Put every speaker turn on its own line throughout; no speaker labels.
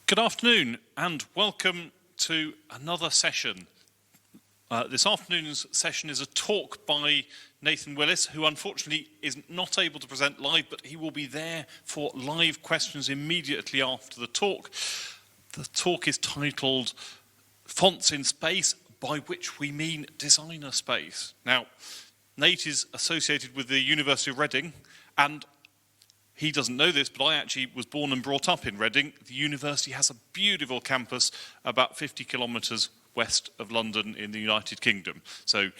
Good afternoon and welcome to another session. This afternoon's session is a talk by Nathan Willis, who unfortunately is not able to present live, but he will be there for live questions immediately after the talk. The talk is titled Fonts in Space, by which we mean designer space. Now, Nate is associated with the University of Reading, and he doesn't know this, but I actually was born and brought up in Reading. The university has a beautiful campus about 50 kilometres west of London in the United Kingdom. So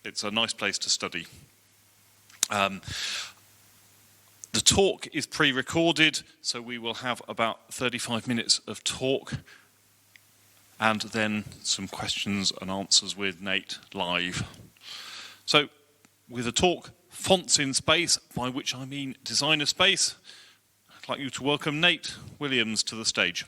it's a nice place to study. The talk is pre-recorded, so we will have about 35 minutes of talk and then some questions and answers with Nate live. So with a talk, Fonts in Space, by which I mean designer space, I'd like you to welcome Nate Williams to the stage.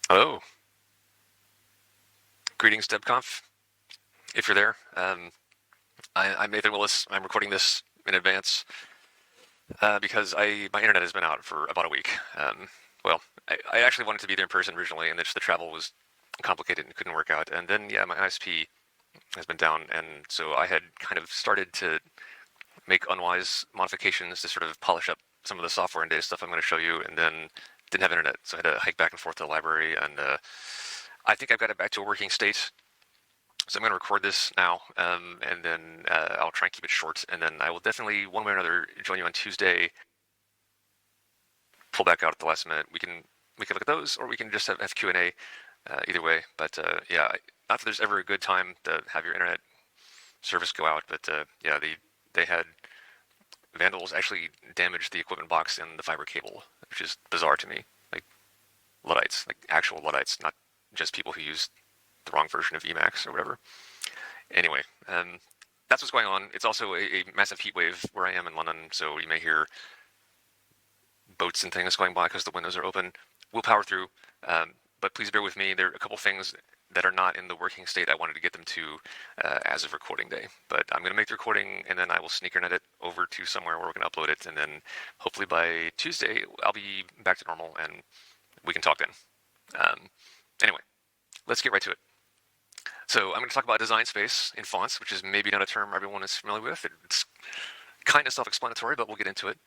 Hello. Greetings, DebConf, if you're there. I'm Nathan Willis. I'm recording this in advance because my internet has been out for about a week. I actually wanted to be there in person originally, and the travel was complicated and couldn't work out. And then, yeah, my ISP has been down, and so I had kind of started to make unwise modifications to sort of polish up some of the software and data stuff I'm going to show you, and then didn't have internet, so I had to hike back and forth to the library, and I think I've got it back to a working state. So I'm going to record this now, and then I'll try and keep it short, and then I will definitely, one way or another, join you on Tuesday, pull back out at the last minute. We can look at those, or we can just have Q&A, either way. But yeah, not that there's ever a good time to have your internet service go out, but yeah, they had vandals actually damage the equipment box and the fiber cable, which is bizarre to me. Like Luddites, like actual Luddites, not just people who use the wrong version of Emacs or whatever. Anyway, that's what's going on. It's also a massive heat wave where I am in London, so you may hear boats and things going by because the windows are open. We'll power through, but please bear with me. There are a couple things that are not in the working state I wanted to get them to as of recording day. But I'm going to make the recording, and then I will sneakernet it over to somewhere where we're going to upload it, and then hopefully by Tuesday I'll be back to normal and we can talk then. Anyway, let's get right to it. So I'm going to talk about Designspace in fonts, which is maybe not a term everyone is familiar with. It's kind of self-explanatory, but we'll get into it.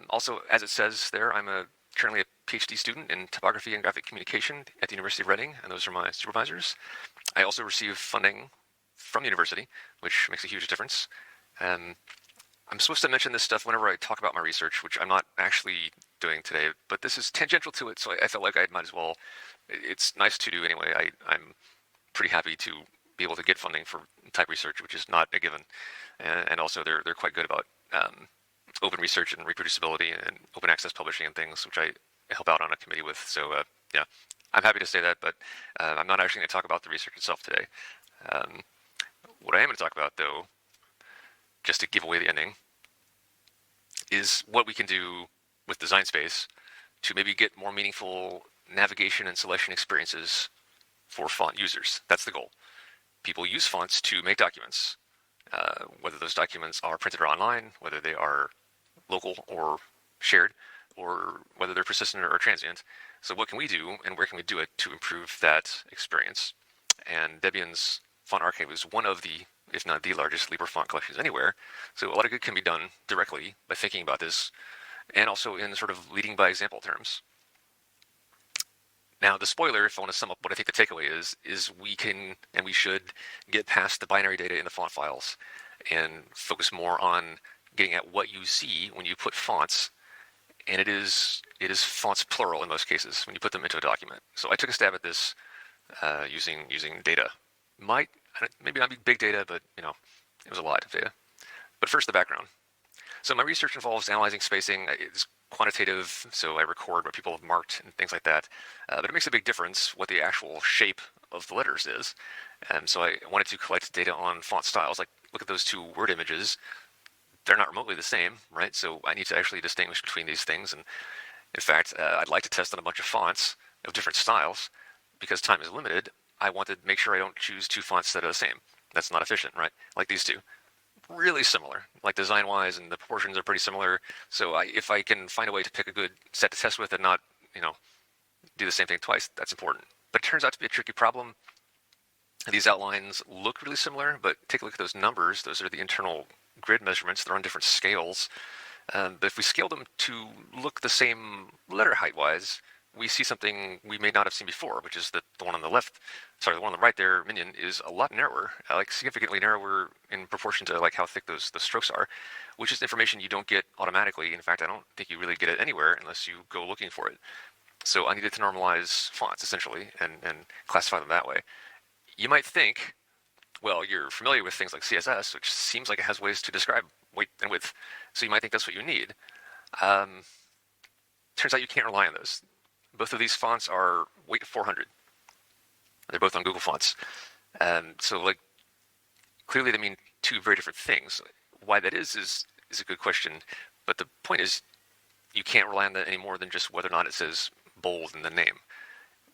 Also, as it says there, I'm currently a PhD student in typography and graphic communication at the University of Reading, and those are my supervisors. I also receive funding from the university, which makes a huge difference. I'm supposed to mention this stuff whenever I talk about my research, which I'm not actually doing today, but this is tangential to it, so I felt like I might as well. It's nice to do anyway. I'm pretty happy to be able to get funding for type research, which is not a given. And also they're quite good about open research and reproducibility and open access publishing and things, which I help out on a committee with. So yeah, I'm happy to say that, but I'm not actually going to talk about the research itself today. What I am going to talk about, though, just to give away the ending, is what we can do with Designspace to maybe get more meaningful navigation and selection experiences for font users. That's the goal. People use fonts to make documents, whether those documents are printed or online, whether they are local or shared, or whether they're persistent or transient. So what can we do, and where can we do it to improve that experience? And Debian's font archive is one of the, if not the largest Libre font collections anywhere. So a lot of good can be done directly by thinking about this, and also in sort of leading by example terms. Now, the spoiler, if I want to sum up what I think the takeaway is we can and we should get past the binary data in the font files and focus more on getting at what you see when you put fonts, and it is fonts plural in most cases when you put them into a document. So I took a stab at this using data. Maybe not big data, but you know, it was a lot of data. But first, the background. So my research involves analyzing spacing. It's quantitative, so I record what people have marked and things like that. But it makes a big difference what the actual shape of the letters is. And so I wanted to collect data on font styles. Like, look at those two word images. They're not remotely the same, right? So I need to actually distinguish between these things. And in fact, I'd like to test on a bunch of fonts of different styles because time is limited, I want to make sure I don't choose two fonts that are the same. That's not efficient, right? Like these two. Really similar, like design-wise, and the proportions are pretty similar. So if I can find a way to pick a good set to test with and not, do the same thing twice, that's important. But it turns out to be a tricky problem. These outlines look really similar, but take a look at those numbers. Those are the internal grid measurements. They're on different scales. But if we scale them to look the same letter height-wise, we see something we may not have seen before, which is that the one on the left, sorry, the one on the right there, minion, is a lot narrower, like significantly narrower in proportion to like how thick those strokes are, which is information you don't get automatically. In fact, I don't think you really get it anywhere unless you go looking for it. So I needed to normalize fonts, essentially, and classify them that way. You might think, well, you're familiar with things like CSS, which seems like it has ways to describe weight and width, so you might think that's what you need. Turns out you can't rely on those. Both of these fonts are weight 400. They're both on Google Fonts. So, like, clearly they mean two very different things. Why that is a good question, but the point is you can't rely on that any more than just whether or not it says bold in the name.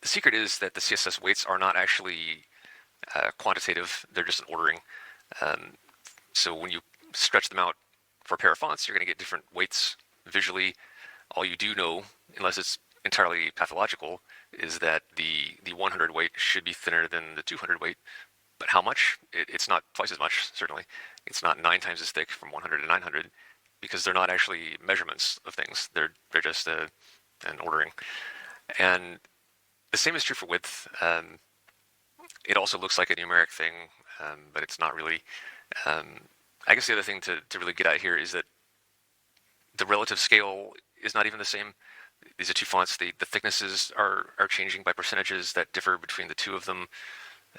The secret is that the CSS weights are not actually quantitative, they're just an ordering. So when you stretch them out for a pair of fonts, you're going to get different weights visually. All you do know, unless it's entirely pathological, is that the 100 weight should be thinner than the 200 weight. But how much? It's not twice as much, certainly. It's not 9 times as thick from 100 to 900, because they're not actually measurements of things. They're just an ordering. And the same is true for width. It also looks like a numeric thing, but it's not really. I guess the other thing to really get at here is that the relative scale is not even the same. These are two fonts. The thicknesses are changing by percentages that differ between the two of them,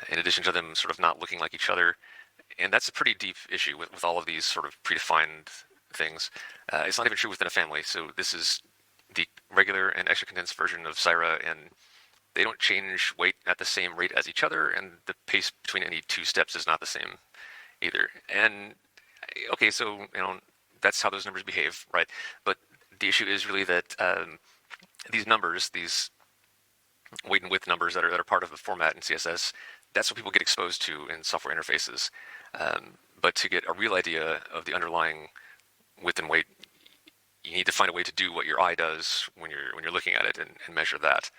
in addition to them sort of not looking like each other. And that's a pretty deep issue with all of these sort of predefined things. It's not even true within a family. So this is the regular and extra condensed version of Syra, and they don't change weight at the same rate as each other, and the pace between any two steps is not the same either. And okay, so that's how those numbers behave, right? But the issue is really that these numbers, these weight and width numbers that are part of the format in CSS, that's what people get exposed to in software interfaces. But to get a real idea of the underlying width and weight, you need to find a way to do what your eye does when you're looking at it and measure that.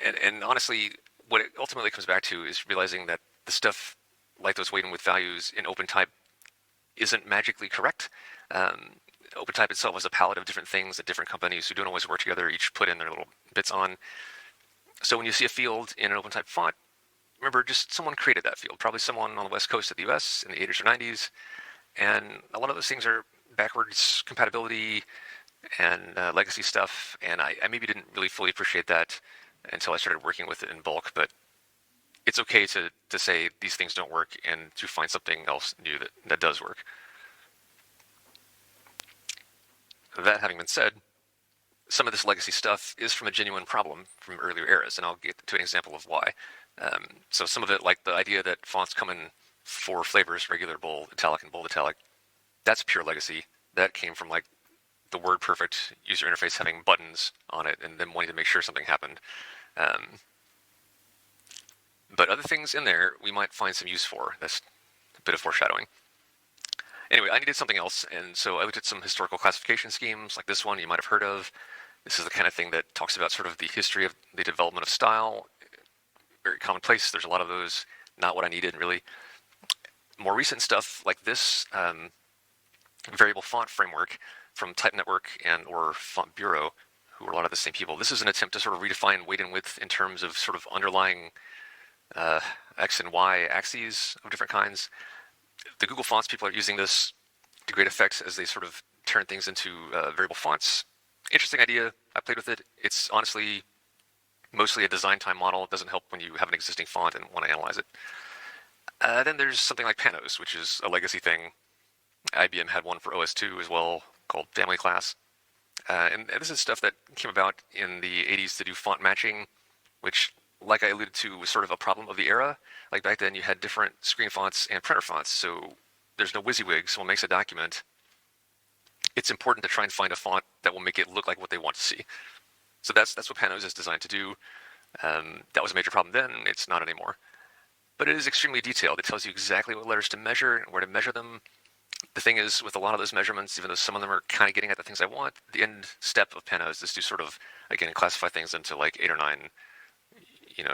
And honestly, what it ultimately comes back to is realizing that the stuff like those weight and width values in OpenType isn't magically correct. OpenType itself has a palette of different things that different companies who don't always work together each put in their little bits on. So when you see a field in an OpenType font, remember, just someone created that field, probably someone on the west coast of the US in the 80s or 90s. And a lot of those things are backwards compatibility and legacy stuff. And I maybe didn't really fully appreciate that until I started working with it in bulk. But it's okay to say these things don't work and to find something else new that does work. That having been said, some of this legacy stuff is from a genuine problem from earlier eras, and I'll get to an example of why. So some of it, like the idea that fonts come in 4 flavors, regular, bold, italic, and bold-italic, that's pure legacy. That came from like the WordPerfect user interface having buttons on it and then wanting to make sure something happened. But other things in there we might find some use for. That's a bit of foreshadowing. Anyway, I needed something else, and so I looked at some historical classification schemes, like this one you might have heard of. This is the kind of thing that talks about sort of the history of the development of style. Very commonplace. There's a lot of those. Not what I needed, really. More recent stuff like this variable font framework from Type Network or Font Bureau, who are a lot of the same people. This is an attempt to sort of redefine weight and width in terms of sort of underlying X and Y axes of different kinds. The Google Fonts people are using this to great effect as they sort of turn things into variable fonts. Interesting idea. I played with it. It's honestly mostly a design time model. It doesn't help when you have an existing font and want to analyze it. Then there's something like Panos, which is a legacy thing. IBM had one for OS2 as well called Family Class. And this is stuff that came about in the 80s to do font matching, which, like I alluded to, was sort of a problem of the era. Like back then you had different screen fonts and printer fonts, so there's no WYSIWYG. Someone makes a document. It's important to try and find a font that will make it look like what they want to see. So that's what Panos is designed to do. That was a major problem then. It's not anymore. But it is extremely detailed. It tells you exactly what letters to measure and where to measure them. The thing is, with a lot of those measurements, even though some of them are kind of getting at the things I want, the end step of Panna is to sort of, again, classify things into like 8 or 9,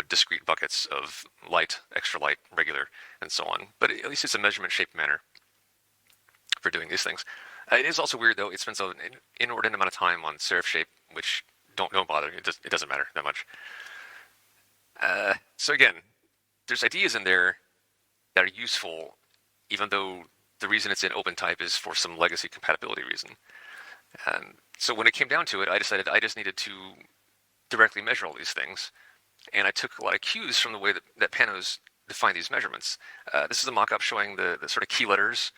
discrete buckets of light, extra light, regular, and so on. But at least it's a measurement-shaped manner for doing these things. It is also weird, though. It spends an inordinate amount of time on serif shape, which don't bother. It doesn't matter that much. So again, there's ideas in there that are useful, even though the reason it's in OpenType is for some legacy compatibility reason. So when it came down to it, I decided I just needed to directly measure all these things, and I took a lot of cues from the way that Panos define these measurements. This is a mock-up showing the sort of key letters.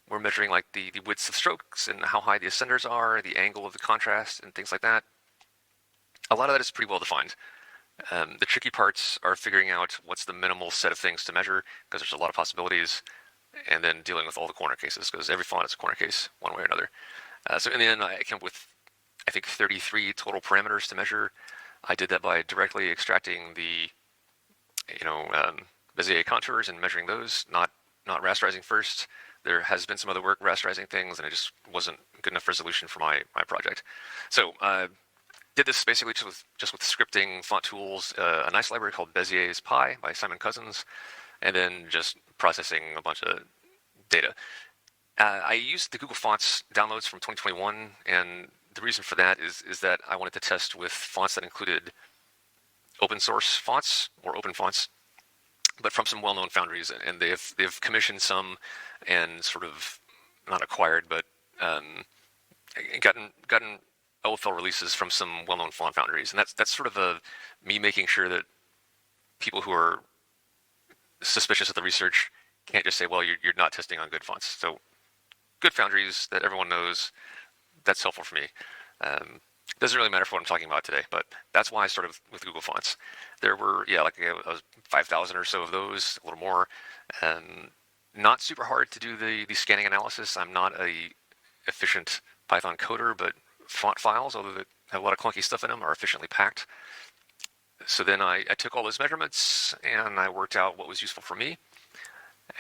We're measuring like the widths of strokes and how high the ascenders are, the angle of the contrast, and things like that. A lot of that is pretty well defined. The tricky parts are figuring out what's the minimal set of things to measure, because there's a lot of possibilities, and then dealing with all the corner cases, because every font is a corner case one way or another. So in the end, I came up with, I think, 33 total parameters to measure. I did that by directly extracting the, Bezier contours and measuring those, not rasterizing first. There has been some other work rasterizing things, and it just wasn't good enough resolution for my project. So did this basically just with scripting, font tools, a nice library called Bezier's Pi by Simon Cousins, and then just processing a bunch of data. I used the Google Fonts downloads from 2021, and the reason for that is that I wanted to test with fonts that included open source fonts or open fonts, but from some well-known foundries, and they've commissioned some and sort of not acquired, but gotten OFL releases from some well-known font foundries, and that's sort of me making sure that people who are suspicious of the research can't just say, well, you're not testing on good fonts. So good foundries that everyone knows, that's helpful for me. Doesn't really matter for what I'm talking about today, but that's why I started with Google Fonts. There were, 5,000 or so of those, a little more. Not super hard to do the scanning analysis. I'm not a efficient Python coder, but font files, although they have a lot of clunky stuff in them, are efficiently packed. So then I took all those measurements and I worked out what was useful for me,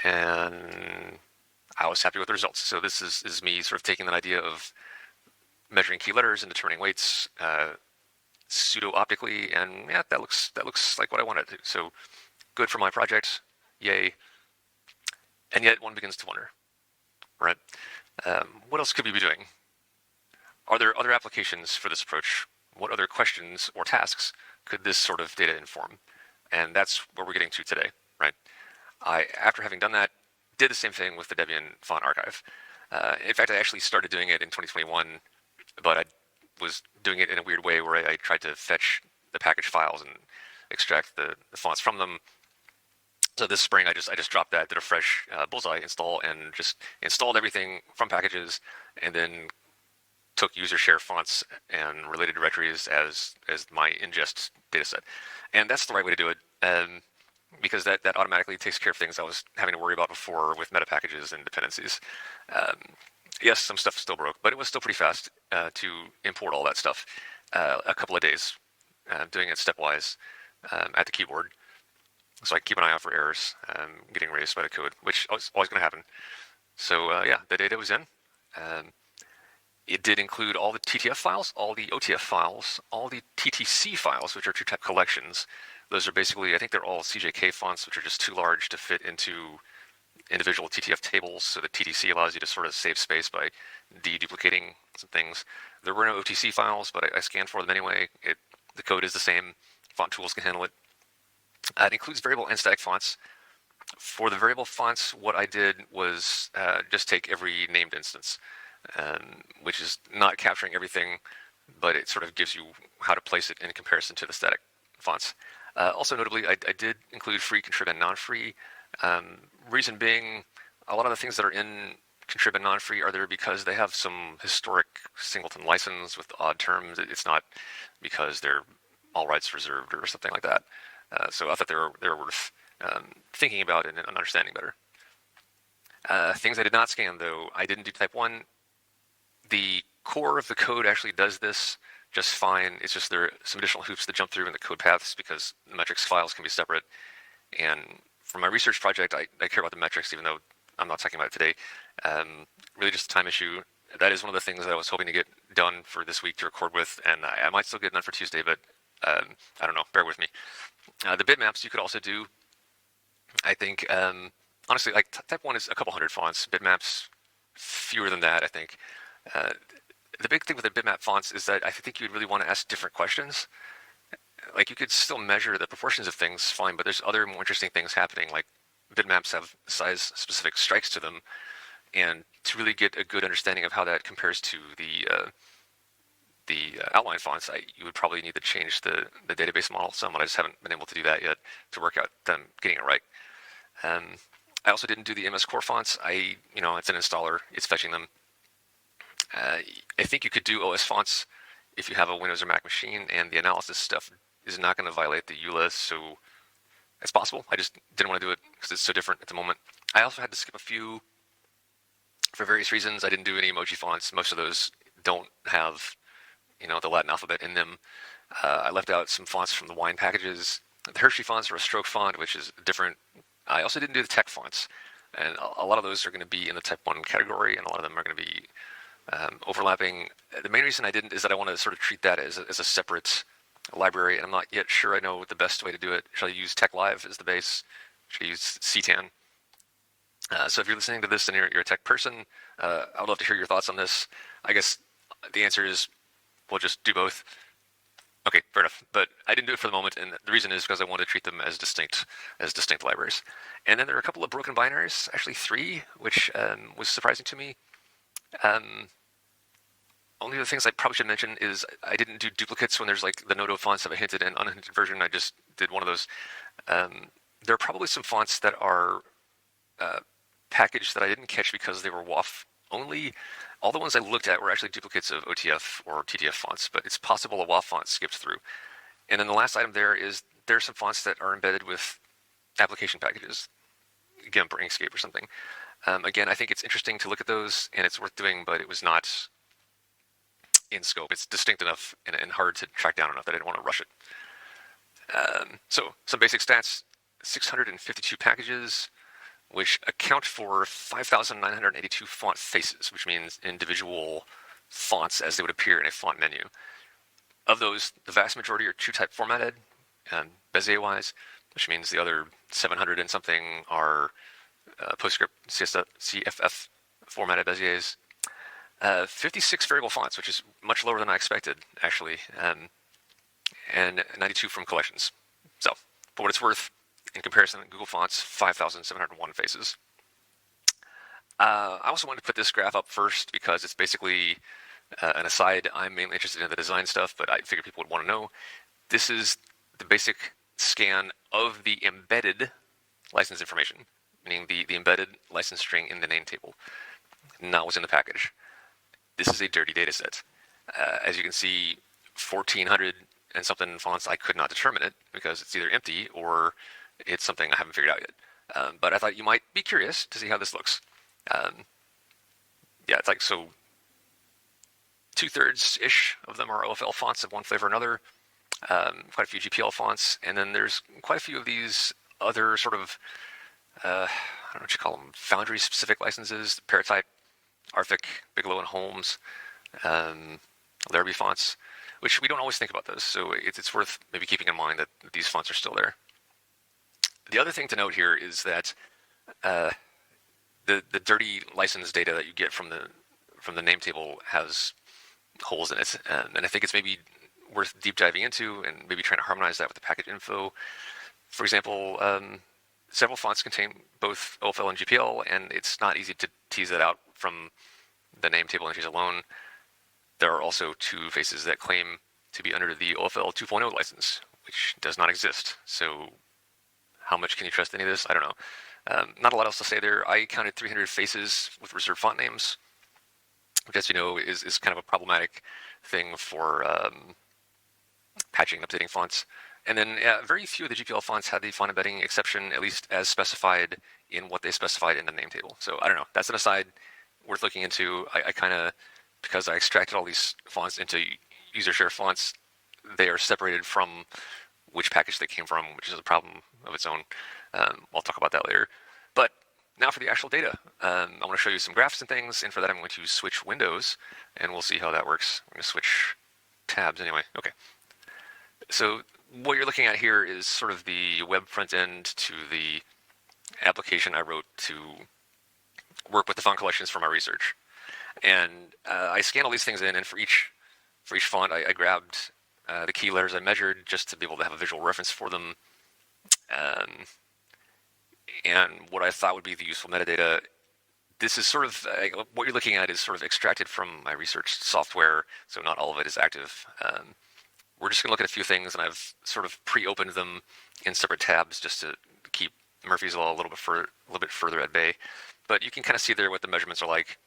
and I was happy with the results. So this is me sort of taking that idea of measuring key letters and determining weights pseudo-optically, and yeah, that looks like what I wanted to do. So good for my project, yay. And yet one begins to wonder, right? What else could we be doing? Are there other applications for this approach? What other questions or tasks could this sort of data inform? And that's where we're getting to today, right? I, after having done that, did the same thing with the Debian font archive. In fact, I actually started doing it in 2021, but I was doing it in a weird way where I tried to fetch the package files and extract the fonts from them. So this spring, I just dropped that, did a fresh Bullseye install, and just installed everything from packages, and then took user share fonts and related directories as my ingest data set. And that's the right way to do it, because that automatically takes care of things I was having to worry about before with meta packages and dependencies. Yes, some stuff still broke, but it was still pretty fast to import all that stuff. A couple of days, doing it stepwise at the keyboard. So I keep an eye out for errors getting raised by the code, which is always going to happen. So the data was in. It did include all the TTF files, all the OTF files, all the TTC files, which are two-type collections. Those are basically, I think they're all CJK fonts, which are just too large to fit into individual TTF tables. So the TTC allows you to sort of save space by deduplicating some things. There were no OTC files, but I scanned for them anyway. The code is the same. Font tools can handle it. It includes variable and static fonts. For the variable fonts, what I did was just take every named instance, which is not capturing everything, but it sort of gives you how to place it in comparison to the static fonts. Also notably, I did include free, contrib, and non-free. Reason being, a lot of the things that are in contrib and non-free are there because they have some historic singleton license with odd terms. It's not because they're all rights reserved or something like that. So I thought they were worth thinking about and understanding better. Things I did not scan, though, I didn't do type 1. The core of the code actually does this just fine. It's just there are some additional hoops to jump through in the code paths because the metrics files can be separate. And for my research project, I care about the metrics, even though I'm not talking about it today. Really just a time issue. That is one of the things that I was hoping to get done for this week to record with, and I might still get it done for Tuesday, but I don't know. Bear with me. The bitmaps you could also do. I think, honestly, like type 1 is a couple hundred fonts. Bitmaps, fewer than that, I think. The big thing with the bitmap fonts is that I think you would really want to ask different questions. Like you could still measure the proportions of things fine, but there's other more interesting things happening. Like bitmaps have size-specific strikes to them, and to really get a good understanding of how that compares to the outline fonts, you would probably need to change the database model somewhat. I just haven't been able to do that yet to work out them getting it right. I also didn't do the MS Core fonts. It's an installer. It's fetching them. I think you could do OS fonts if you have a Windows or Mac machine, and the analysis stuff is not going to violate the EULA, so it's possible. I just didn't want to do it because it's so different at the moment. I also had to skip a few for various reasons. I didn't do any emoji fonts. Most of those don't have, the Latin alphabet in them. I left out some fonts from the wine packages. The Hershey fonts are a stroke font, which is different. I also didn't do the tech fonts, and a lot of those are going to be in the type 1 category, and a lot of them are going to be overlapping. The main reason I didn't is that I want to sort of treat that as a separate library, and I'm not yet sure I know the best way to do it. Should I use TechLive as the base? Should I use CTAN? So if you're listening to this and you're a tech person, I would love to hear your thoughts on this. I guess the answer is we'll just do both. Okay, fair enough. But I didn't do it for the moment, and the reason is because I wanted to treat them as distinct libraries. And then there are a couple of broken binaries, actually 3, which was surprising to me. Only the things I probably should mention is I didn't do duplicates when there's like the Noto fonts have a hinted and unhinted version. I just did one of those. There are probably some fonts that are packaged that I didn't catch because they were WAF only. All the ones I looked at were actually duplicates of OTF or TTF fonts, but it's possible a WAF font skipped through. And then the last item there is there are some fonts that are embedded with application packages, GIMP or Inkscape or something. Again, I think it's interesting to look at those, and it's worth doing, but it was not in scope. It's distinct enough and hard to track down enough that I didn't want to rush it. So some basic stats: 652 packages, which account for 5,982 font faces, which means individual fonts as they would appear in a font menu. Of those, the vast majority are TrueType formatted, Bezier-wise, which means the other 700 and something are PostScript CFF formatted Beziers. 56 variable fonts, which is much lower than I expected, actually, and 92 from collections. So, for what it's worth, in comparison, Google Fonts, 5,701 faces. I also wanted to put this graph up first because it's basically an aside. I'm mainly interested in the design stuff, but I figured people would want to know. This is the basic scan of the embedded license information, meaning the embedded license string in the name table, not what's in the package. This is a dirty data set. As you can see, 1,400 and something fonts, I could not determine it because it's either empty or it's something I haven't figured out yet. But I thought you might be curious to see how this looks. It's like, so 2/3-ish of them are OFL fonts of one flavor or another. Quite a few GPL fonts. And then there's quite a few of these other sort of, I don't know what you call them, Foundry-specific licenses, Paratype, Arfic, Bigelow and Holmes, Larrabee fonts, which we don't always think about those. So it's worth maybe keeping in mind that these fonts are still there. The other thing to note here is that the dirty license data that you get from the name table has holes in it, and I think it's maybe worth deep diving into and maybe trying to harmonize that with the package info. For example, several fonts contain both OFL and GPL, and it's not easy to tease that out from the name table entries alone. There are also 2 faces that claim to be under the OFL 2.0 license, which does not exist. So how much can you trust any of this? I don't know. Not a lot else to say there. I counted 300 faces with reserved font names, which, as you know, is kind of a problematic thing for patching and updating fonts. And then very few of the GPL fonts had the font embedding exception, at least as specified in what they specified in the name table. So I don't know. That's an aside worth looking into. I kind of, because I extracted all these fonts into user share fonts, they are separated from which package they came from, which is a problem of its own. I'll talk about that later. But now for the actual data. I want to show you some graphs and things, and for that I'm going to switch windows, and we'll see how that works. I'm going to switch tabs anyway. Okay. So what you're looking at here is sort of the web front end to the application I wrote to work with the font collections for my research. And I scanned all these things in, and for each font, I grabbed the key letters I measured just to be able to have a visual reference for them. And what I thought would be the useful metadata. This is sort of, what you're looking at is sort of extracted from my research software, so not all of it is active. We're just going to look at a few things, and I've sort of pre-opened them in separate tabs just to keep Murphy's Law a little bit further at bay. But you can kind of see there what the measurements are like,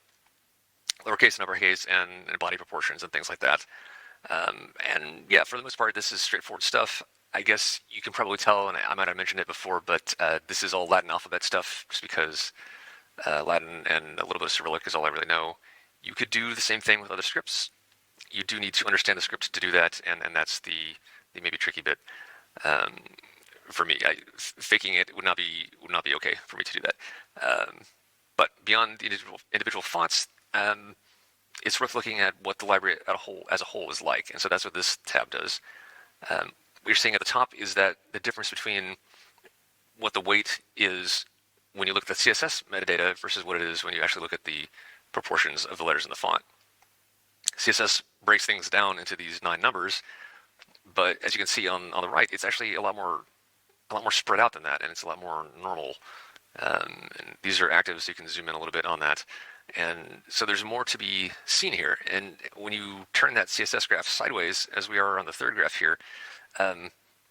lowercase and uppercase, and body proportions and things like that. And yeah, for the most part, this is straightforward stuff. I guess you can probably tell, and I might have mentioned it before, but this is all Latin alphabet stuff, just because Latin and a little bit of Cyrillic is all I really know. You could do the same thing with other scripts. You do need to understand the script to do that, and that's the maybe tricky bit. For me, faking it would not be okay for me to do that. But beyond the individual fonts, it's worth looking at what the library as a whole is like, and so that's what this tab does. What you're seeing at the top is that the difference between what the weight is when you look at the CSS metadata versus what it is when you actually look at the proportions of the letters in the font. CSS breaks things down into these 9 numbers, but as you can see on the right, it's actually a lot more spread out than that, and it's a lot more normal. And these are active, so you can zoom in a little bit on that. And so there's more to be seen here. And when you turn that CSS graph sideways, as we are on the third graph here,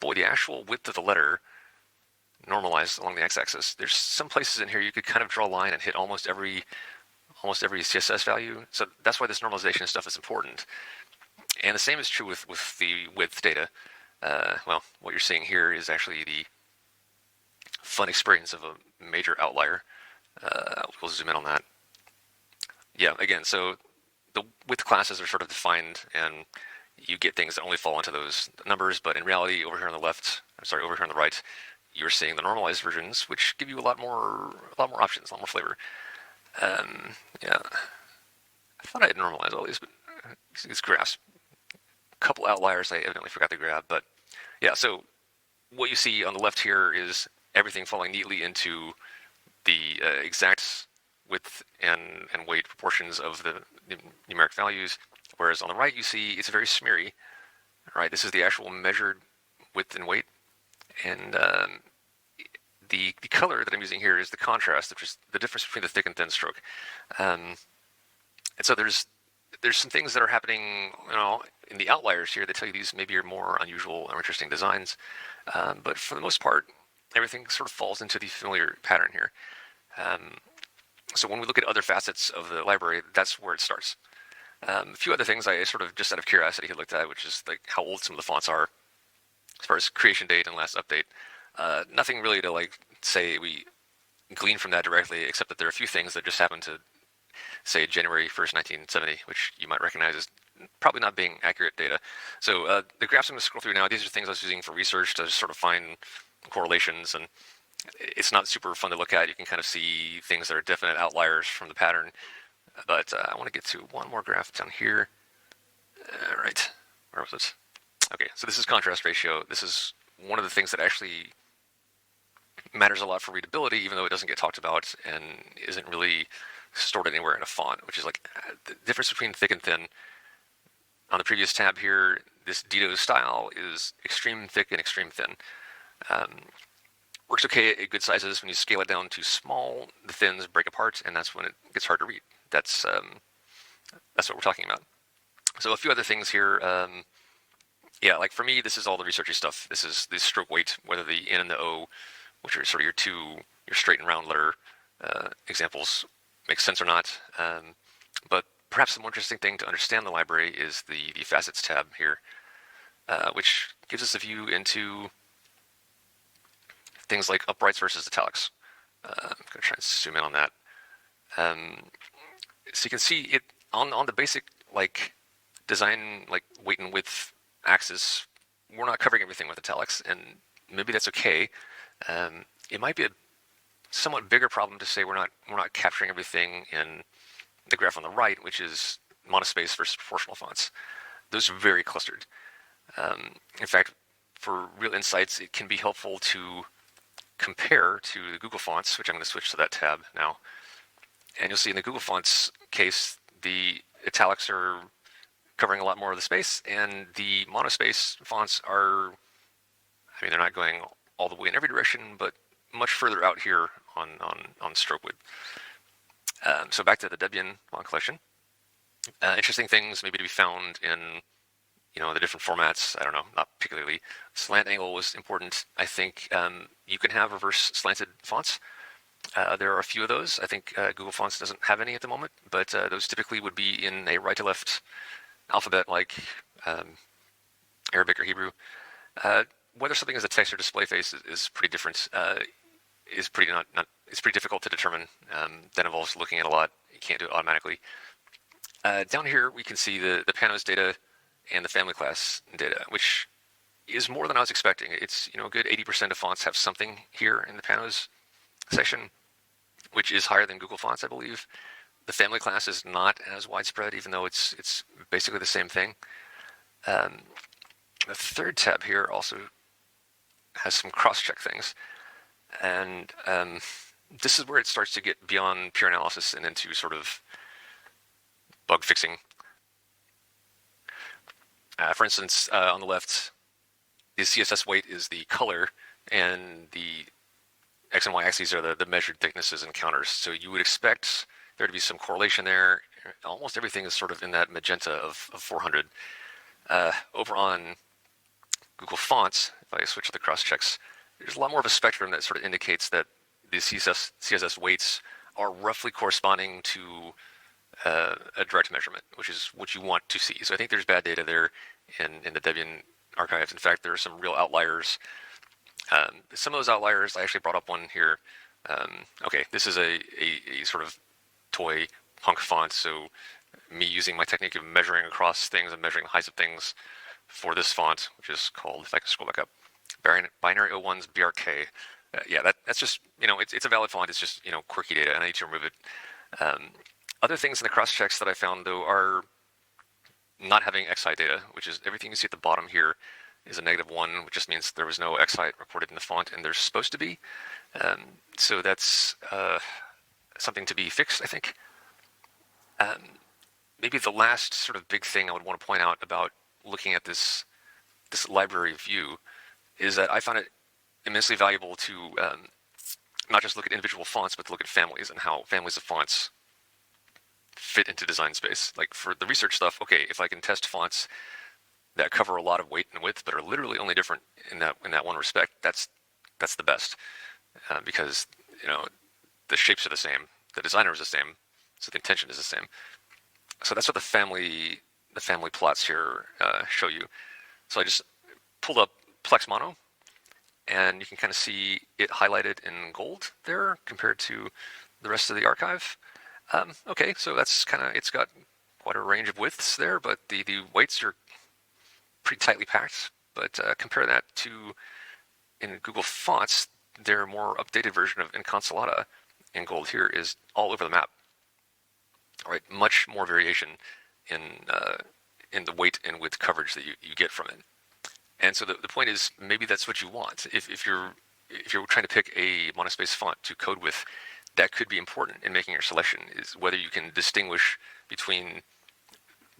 boy, the actual width of the letter normalized along the x-axis. There's some places in here you could kind of draw a line and hit almost every CSS value. So that's why this normalization stuff is important. And the same is true with the width data. Well, what you're seeing here is actually the fun experience of a major outlier. We'll zoom in on that. Yeah, again, so the width classes are sort of defined, and you get things that only fall into those numbers, but in reality, over here on the right, you're seeing the normalized versions, which give you a lot more options, a lot more flavor. Yeah, I thought I had normalized all these, but these graphs, a couple outliers I evidently forgot to grab, but yeah, so what you see on the left here is everything falling neatly into the exact width and weight proportions of the numeric values, whereas on the right you see it's very smeary. Right, this is the actual measured width and weight, and the color that I'm using here is the contrast, which is the difference between the thick and thin stroke. And so there's some things that are happening, in the outliers here. They tell you these maybe are more unusual or interesting designs, but for the most part, everything sort of falls into the familiar pattern here. So when we look at other facets of the library, that's where it starts. A few other things I sort of just out of curiosity had looked at, which is like how old some of the fonts are, as far as creation date and last update. Nothing really to say we glean from that directly, except that there are a few things that just happen to say January 1st, 1970, which you might recognize as probably not being accurate data. So the graphs I'm going to scroll through now, these are things I was using for research to sort of find correlations, and it's not super fun to look at. You can kind of see things that are definite outliers from the pattern. But I want to get to one more graph down here. Right, where was it? Okay, so this is contrast ratio. This is one of the things that actually matters a lot for readability, even though it doesn't get talked about and isn't really stored anywhere in a font, which is like the difference between thick and thin. On the previous tab here, this Dito style is extreme thick and extreme thin. Works okay at good sizes. When you scale it down to small, the thins break apart, and that's when it gets hard to read. That's what we're talking about. So a few other things here. Yeah, like for me, this is all the researchy stuff. This is the stroke weight, whether the N and the O, which are sort of your straight and round letter examples, make sense or not. But perhaps the more interesting thing to understand the library is the facets tab here, which gives us a view into things like uprights versus italics. I'm going to try and zoom in on that. So you can see it on the basic design like weight and width axis, we're not covering everything with italics, and maybe that's okay. It might be a somewhat bigger problem to say we're not capturing everything in the graph on the right, which is monospace versus proportional fonts. Those are very clustered. In fact, for real insights, it can be helpful to compare to the Google Fonts, which I'm going to switch to that tab now. And you'll see in the Google Fonts case, the italics are covering a lot more of the space, and the monospace fonts are, I mean, they're not going all the way in every direction, but much further out here on stroke width. So back to the Debian font collection. Interesting things maybe to be found in, the different formats. I don't know, not particularly. Slant angle was important. I think you can have reverse slanted fonts. There are a few of those. I think Google Fonts doesn't have any at the moment, but those typically would be in a right to left alphabet like Arabic or Hebrew. Whether something is a text or display face is pretty different. It's pretty difficult to determine. That involves looking at a lot. You can't do it automatically. Down here we can see the panos data and the family class data, which is more than I was expecting. It's a good 80% of fonts have something here in the panos section, which is higher than Google Fonts, I believe. The family class is not as widespread, even though it's basically the same thing. The third tab here also has some cross-check things, and this is where it starts to get beyond pure analysis and into sort of bug fixing. For instance, on the left, the CSS weight is the color, and the X and Y axes are the measured thicknesses and counters. So you would expect there to be some correlation there. Almost everything is sort of in that magenta of 400. Over on Google Fonts, if I switch to the cross checks, there's a lot more of a spectrum that sort of indicates that the CSS weights are roughly corresponding to a direct measurement, which is what you want to see. So I think there's bad data there in the Debian archives. In fact, there are some real outliers. Some of those outliers, I actually brought up one here. Okay, this is a sort of toy punk font, so me using my technique of measuring across things and measuring the heights of things for this font, which is called, if I can scroll back up, binary 01's BRK. Yeah, that's just, it's a valid font. It's just, quirky data, and I need to remove it. Other things in the cross checks that I found, though, are not having XI data, which is everything you see at the bottom here is a -1, which just means there was no XI recorded in the font, and there's supposed to be. So that's something to be fixed, I think. Maybe the last sort of big thing I would want to point out about looking at this library view is that I found it immensely valuable to not just look at individual fonts, but to look at families and how families of fonts fit into Designspace. Like for the research stuff, okay, if I can test fonts that cover a lot of weight and width, but are literally only different in that one respect, that's the best, because the shapes are the same, the designer is the same, so the intention is the same. So that's what the family plots here show you. So I just pulled up Plex Mono, and you can kind of see it highlighted in gold there compared to the rest of the archive. Okay, so that's it's got quite a range of widths there, but the weights are pretty tightly packed. But compare that to in Google Fonts, their more updated version of Inconsolata in gold here is all over the map. All right, much more variation in the weight and width coverage that you get from it. And so the point is, maybe that's what you want. If you're trying to pick a monospace font to code with, that could be important in making your selection, is whether you can distinguish between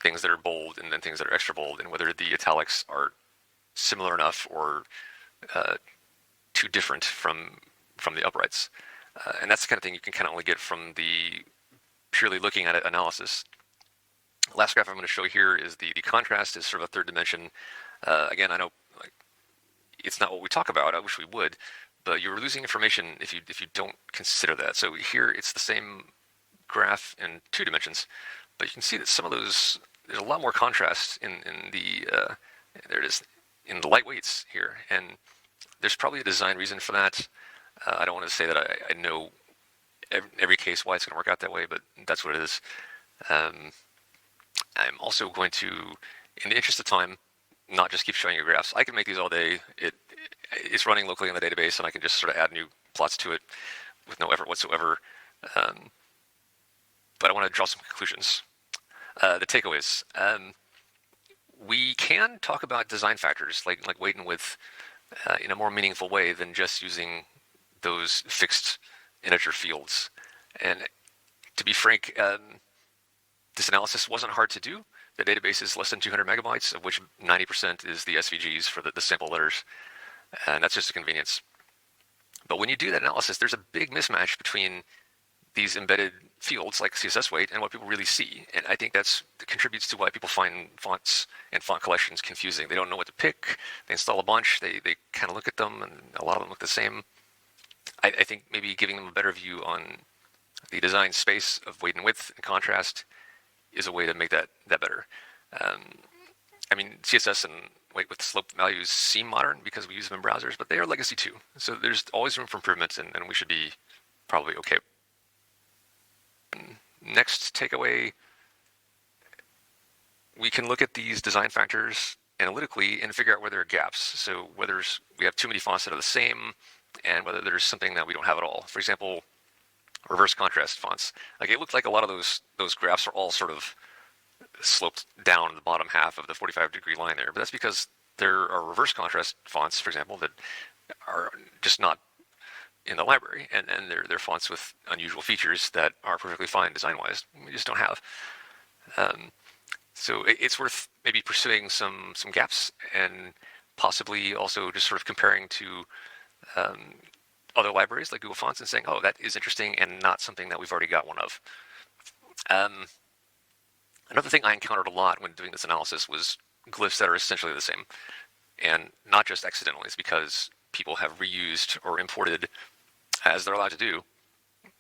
things that are bold and then things that are extra bold, and whether the italics are similar enough or too different from the uprights. And that's the kind of thing you can kind of only get from the purely looking at it analysis. Last graph I'm going to show here is the contrast is sort of a third dimension. Again, I know it's not what we talk about. I wish we would, but you're losing information if you don't consider that. So here it's the same graph in 2 dimensions, but you can see that some of those, there's a lot more contrast in the there it is in the lightweights here, and there's probably a design reason for that. I don't want to say that I know every case why it's going to work out that way, but that's what it is. I'm also going to, in the interest of time, not just keep showing you graphs. I can make these all day. It's running locally in the database, and I can just sort of add new plots to it with no effort whatsoever. But I want to draw some conclusions. The takeaways. We can talk about design factors like weight and width in a more meaningful way than just using those fixed integer fields. And to be frank, this analysis wasn't hard to do. The database is less than 200 megabytes, of which 90% is the SVGs for the sample letters. And that's just a convenience. But when you do that analysis, there's a big mismatch between these embedded fields like CSS weight and what people really see. And I think that contributes to why people find fonts and font collections confusing. They don't know what to pick. They install a bunch. They kind of look at them, and a lot of them look the same. I think maybe giving them a better view on the design space of weight and width and contrast is a way to make that better. I mean, CSS and weight with slope values seem modern because we use them in browsers, but they are legacy too. So there's always room for improvement, and we should be probably okay. Next takeaway, we can look at these design factors analytically and figure out where there are gaps. So whether we have too many fonts that are the same, and whether there's something that we don't have at all. For example, reverse contrast fonts. Like, it looked like a lot of those graphs are all sort of sloped down the bottom half of the 45-degree line there. But that's because there are reverse contrast fonts, for example, that are just not in the library, and they're fonts with unusual features that are perfectly fine design-wise. We just don't have. So it's worth maybe pursuing some gaps, and possibly also just sort of comparing to other libraries like Google Fonts and saying, oh, that is interesting and not something that we've already got one of. Another thing I encountered a lot when doing this analysis was glyphs that are essentially the same, and not just accidentally. It's because people have reused or imported, as they're allowed to do,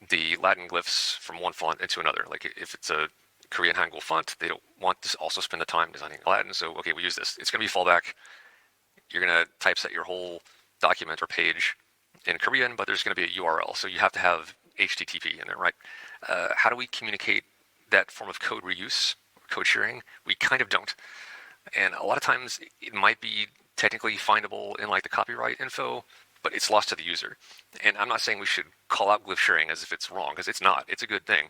the Latin glyphs from one font into another. Like, if it's a Korean Hangul font, they don't want to also spend the time designing Latin, so okay, we use this. It's going to be fallback. You're going to typeset your whole document or page in Korean, but there's going to be a URL, so you have to have HTTP in there, right? How do we communicate that form of code reuse, code sharing? We kind of don't. And a lot of times it might be technically findable in like the copyright info, but it's lost to the user. And I'm not saying we should call out glyph sharing as if it's wrong, because it's not. It's a good thing.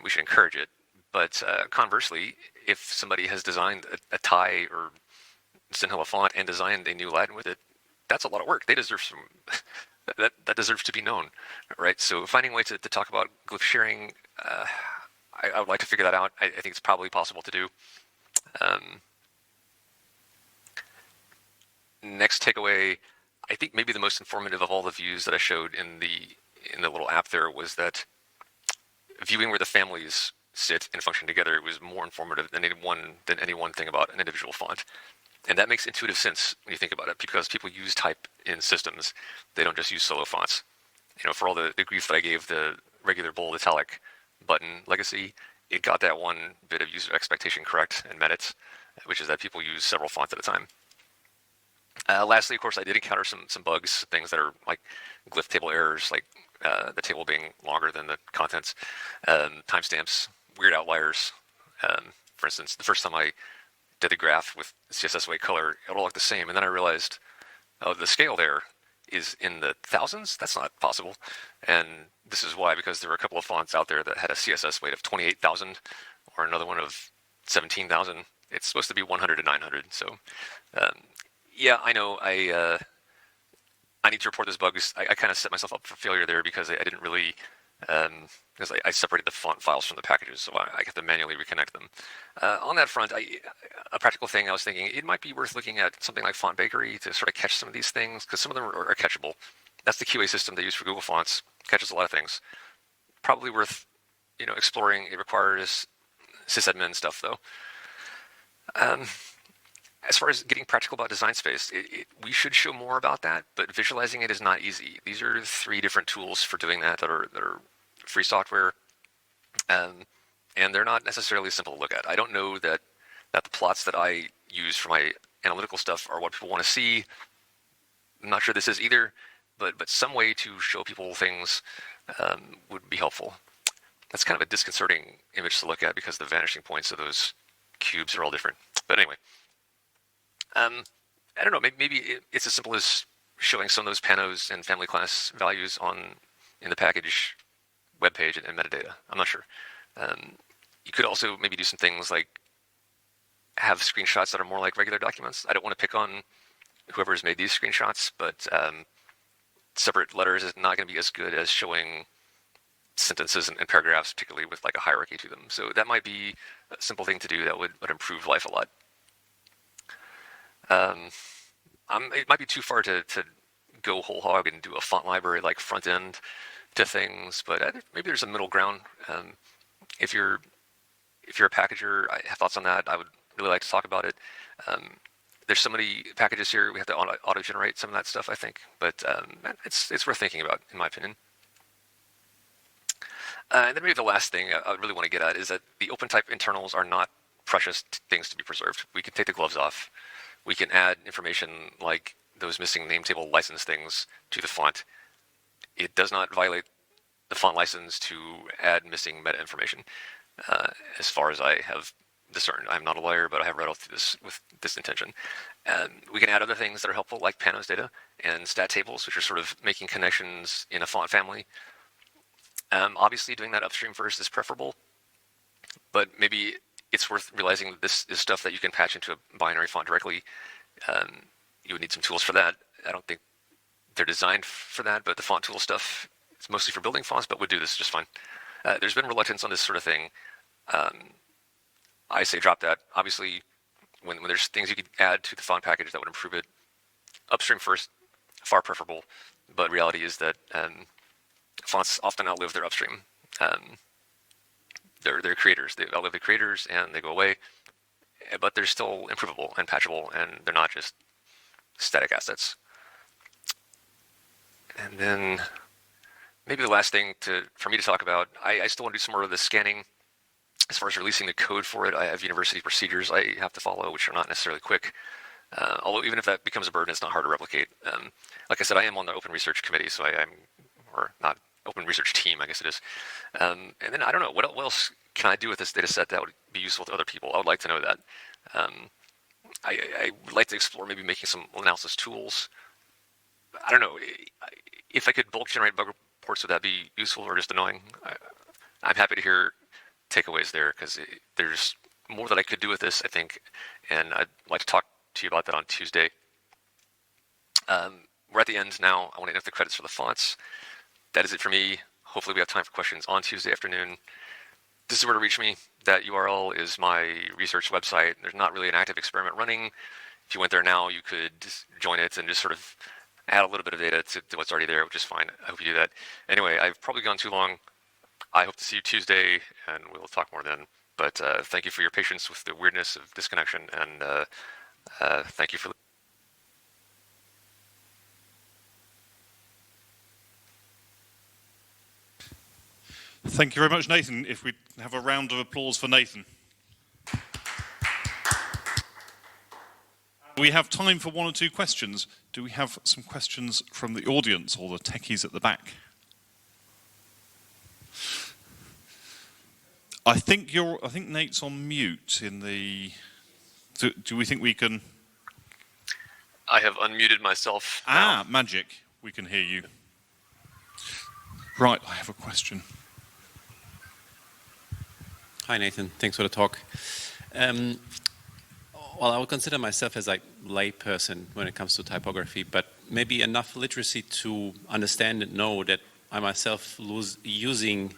We should encourage it. But conversely, if somebody has designed a Thai or Sinhala font and designed a new Latin with it, that's a lot of work. They deserve some. that deserves to be known, right? So finding a way to talk about glyph sharing, I would like to figure that out. I think it's probably possible to do. Next takeaway, I think maybe the most informative of all the views that I showed in the little app there was that viewing where the families sit and function together was more informative than any one thing about an individual font. And that makes intuitive sense when you think about it, because people use type in systems. They don't just use solo fonts. You know, for all the grief that I gave the regular Bold-Italic button legacy, it got that one bit of user expectation correct and met it, which is that people use several fonts at a time. Lastly, of course, I did encounter some bugs, things that are like glyph table errors, like the table being longer than the contents, timestamps, weird outliers. For instance, the first time I did the graph with CSS weight color, it all looked the same, and then I realized, oh, the scale there is in the thousands? That's not possible. And this is why, because there were a couple of fonts out there that had a CSS weight of 28,000 or another one of 17,000. It's supposed to be 100 to 900. So yeah, I know I need to report those bugs. I kind of set myself up for failure there because I didn't really, because I separated the font files from the packages, so I have to manually reconnect them. On that front, a practical thing I was thinking, it might be worth looking at something like Font Bakery to sort of catch some of these things, because some of them are catchable. That's the QA system they use for Google Fonts. Catches a lot of things. Probably worth, exploring. It requires sysadmin stuff, though. As far as getting practical about Designspace, we should show more about that, but visualizing it is not easy. These are 3 different tools for doing that are free software, and they're not necessarily simple to look at. I don't know that the plots that I use for my analytical stuff are what people want to see. I'm not sure this is either, but some way to show people things would be helpful. That's kind of a disconcerting image to look at because the vanishing points of those cubes are all different. But anyway, I don't know, maybe it's as simple as showing some of those panos and family class values in the package web page and metadata. I'm not sure. You could also maybe do some things like have screenshots that are more like regular documents. I don't want to pick on whoever's made these screenshots, but separate letters is not going to be as good as showing sentences and paragraphs, particularly with like a hierarchy to them. So that might be a simple thing to do that would improve life a lot. It might be too far to go whole hog and do a font library like front end to things, but maybe there's a middle ground. If you're a packager, I have thoughts on that. I would really like to talk about it. There's so many packages here. We have to auto-generate some of that stuff, I think, but it's worth thinking about, in my opinion. And then maybe the last thing I really want to get at is that the OpenType internals are not precious things to be preserved. We can take the gloves off. We can add information like those missing name table license things to the font. It does not violate the font license to add missing meta information, as far as I have discerned. I'm not a lawyer, but I have read all through this with this intention. We can add other things that are helpful, like panos data and stat tables, which are sort of making connections in a font family. Obviously, doing that upstream first is preferable, but maybe it's worth realizing that this is stuff that you can patch into a binary font directly. You would need some tools for that. I don't think they're designed for that, but the font tool stuff is mostly for building fonts, but would do this just fine. There's been reluctance on this sort of thing. I say drop that. Obviously, when there's things you could add to the font package that would improve it, upstream first, far preferable. But reality is that fonts often outlive their upstream. They're creators. They outlive the creators and they go away. But they're still improvable and patchable, and they're not just static assets. And then maybe the last thing for me to talk about, I still want to do some more of the scanning. As far as releasing the code for it, I have university procedures I have to follow, which are not necessarily quick. Although even if that becomes a burden, it's not hard to replicate. Like I said, I am on the Open Research Committee, so or not Open Research Team, I guess it is. And then I don't know, what else can I do with this data set that would be useful to other people? I would like to know that. I would like to explore maybe making some analysis tools. I don't know, if I could bulk generate bug reports, would that be useful or just annoying? I'm happy to hear takeaways there, because there's more that I could do with this, I think, and I'd like to talk to you about that on Tuesday. We're at the end now. I want to enter the credits for the fonts. That is it for me. Hopefully we have time for questions on Tuesday afternoon. This is where to reach me. That URL is my research website. There's not really an active experiment running. If you went there now, you could join it and just sort of add a little bit of data to what's already there, which is fine. I hope you do that. Anyway, I've probably gone too long. I hope to see you Tuesday, and we'll talk more then. But thank you for your patience with the weirdness of this connection, and thank you for.
Thank you very much, Nathan. If we have a round of applause for Nathan. We have time for one or two questions. Do we have some questions from the audience or the techies at the back? I think Nate's on mute in the. Do we think we can?
I have unmuted myself.
Ah, magic! We can hear you. Right, I have a question.
Hi, Nathan. Thanks for the talk. Well, I would consider myself as a lay person when it comes to typography, but maybe enough literacy to understand and know that I myself using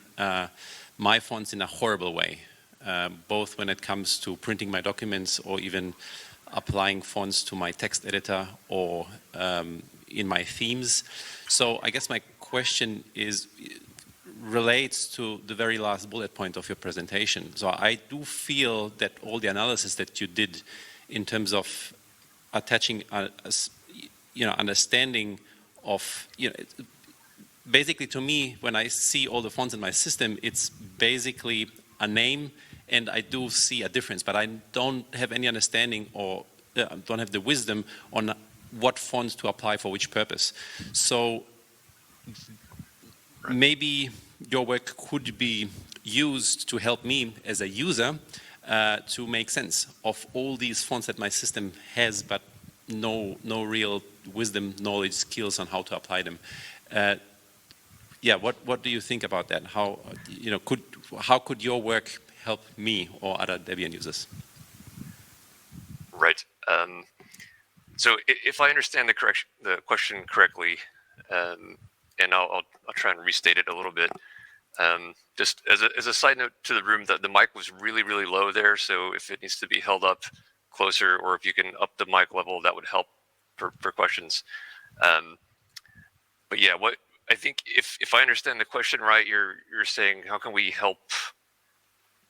my fonts in a horrible way, both when it comes to printing my documents or even applying fonts to my text editor or in my themes. So I guess my question relates to the very last bullet point of your presentation. So I do feel that all the analysis that you did in terms of attaching understanding of, basically to me, when I see all the fonts in my system, it's basically a name, and I do see a difference, but I don't have any understanding or don't have the wisdom on what fonts to apply for which purpose. So maybe your work could be used to help me as a user to make sense of all these fonts that my system has, but no real wisdom, knowledge, skills on how to apply them. Yeah, what do you think about that? How could your work help me or other Debian users?
Right. So if I understand the question correctly, and I'll try and restate it a little bit. Just as a side note to the room, the mic was really, really low there. So if it needs to be held up closer, or if you can up the mic level, that would help for questions. But yeah, what I think, if I understand the question right, you're saying, how can we help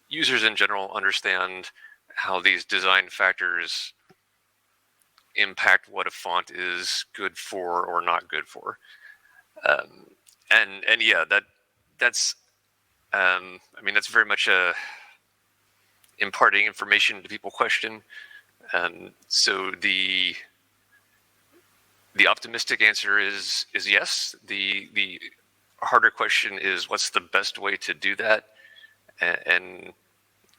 users in general understand how these design factors impact what a font is good for or not good for? And yeah, that's I mean, that's very much a imparting information to people question. So the optimistic answer is yes. The harder question is, what's the best way to do that, and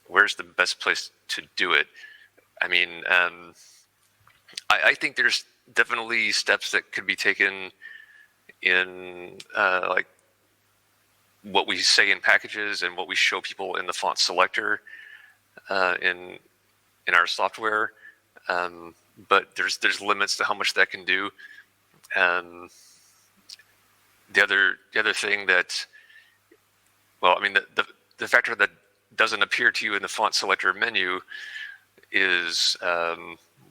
where's the best place to do it? I mean, I think there's definitely steps that could be taken in like what we say in packages and what we show people in the font selector in our software. But there's limits to how much that can do. The other thing that, well, I mean, the factor that doesn't appear to you in the font selector menu is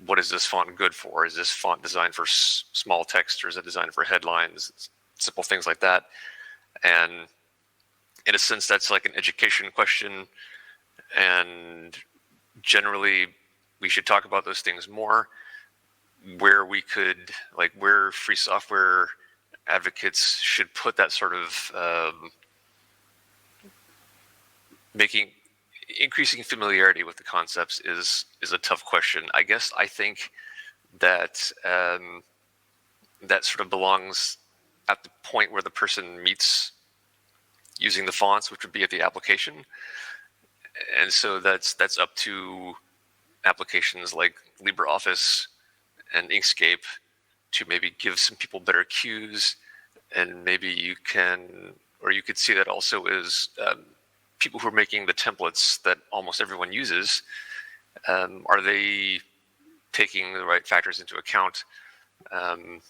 what is this font good for? Is this font designed for small text, or is it designed for headlines? Simple things like that. And in a sense, that's like an education question. And generally, we should talk about those things more. Where we could, like, where free software advocates should put that sort of increasing familiarity with the concepts is a tough question. I guess I think that that sort of belongs at the point where the person meets using the fonts, which would be at the application. And so that's up to applications like LibreOffice and Inkscape to maybe give some people better cues. And maybe you could see that also as people who are making the templates that almost everyone uses. Are they taking the right factors into account?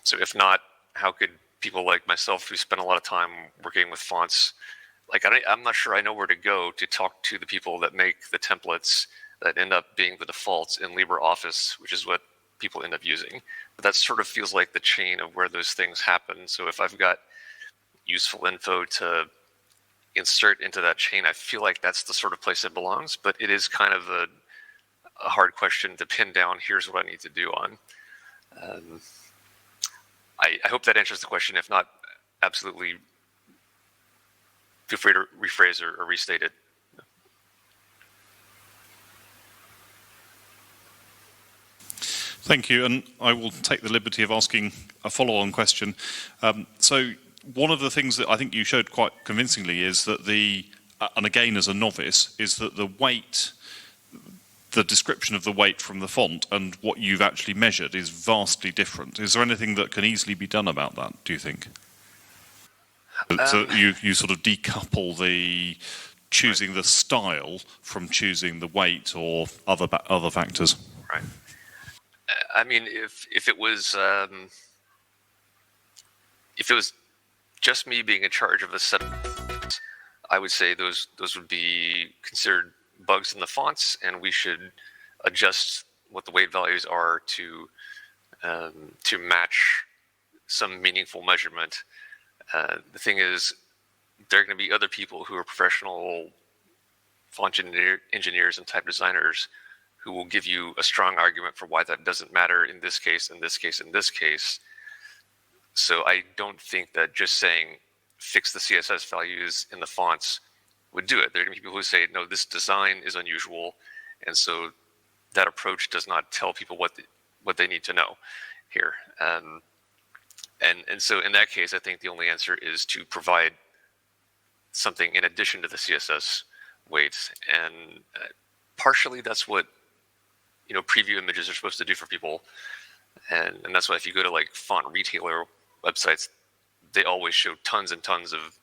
So if not, how could people like myself, who spend a lot of time working with fonts, like I'm not sure I know where to go to talk to the people that make the templates that end up being the defaults in LibreOffice, which is what people end up using. But that sort of feels like the chain of where those things happen. So if I've got useful info to insert into that chain, I feel like that's the sort of place it belongs. But it is kind of a hard question to pin down. Here's what I need to do on. I hope that answers the question. If not, absolutely feel free to rephrase or restate it.
Thank you, and I will take the liberty of asking a follow-on question. So one of the things that I think you showed quite convincingly is that and again as a novice, is that the weight, the description of the weight from the font and what you've actually measured is vastly different. Is there anything that can easily be done about that, do you think? So you sort of decouple the choosing the style from choosing the weight or other factors.
Right. I mean, if it was just me being in charge of a set of, I would say those would be considered bugs in the fonts, and we should adjust what the weight values are to match some meaningful measurement. The thing is, there are going to be other people who are professional font engineers and type designers who will give you a strong argument for why that doesn't matter in this case, in this case, in this case. So I don't think that just saying fix the CSS values in the fonts would do it. There are going to be people who say, no, this design is unusual, and so that approach does not tell people what they need to know here. And so in that case, I think the only answer is to provide something in addition to the CSS weights. And partially that's what, preview images are supposed to do for people. And that's why if you go to like font retailer websites, they always show tons and tons of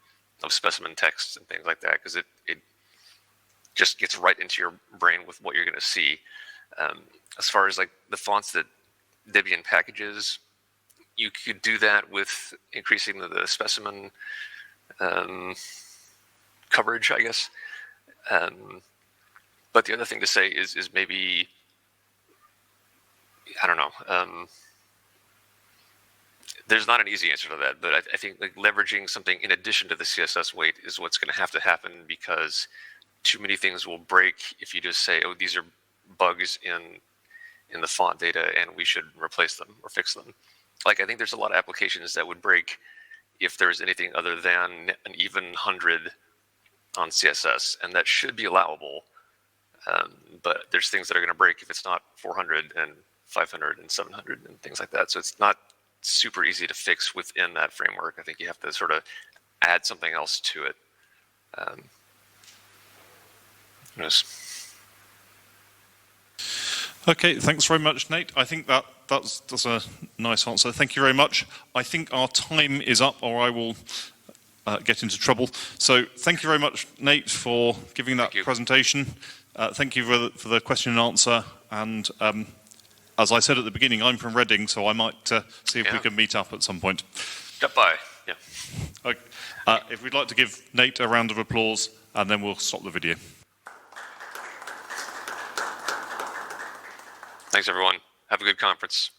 specimen text and things like that, because it just gets right into your brain with what you're going to see. As far as like the fonts that Debian packages, you could do that with increasing the specimen coverage, I guess. But the other thing to say is maybe, I don't know. There's not an easy answer to that, but I think like leveraging something in addition to the CSS weight is what's going to have to happen, because too many things will break if you just say, oh, these are bugs in the font data and we should replace them or fix them. Like, I think there's a lot of applications that would break if there's anything other than an even 100 on CSS, and that should be allowable. But there's things that are going to break if it's not 400 and 500 and 700 and things like that. So it's not super easy to fix within that framework. I think you have to sort of add something else to it. Who knows?
Okay, thanks very much, Nate. I think that's a nice answer. Thank you very much. I think our time is up, or I will get into trouble. So thank you very much, Nate, for giving that presentation. Thank you for the question and answer. And as I said at the beginning, I'm from Reading, so I might see if we can meet up at some point.
Stop by, yeah.
Okay. If we'd like to give Nate a round of applause, and then we'll stop the video.
Thanks, everyone. Have a good conference.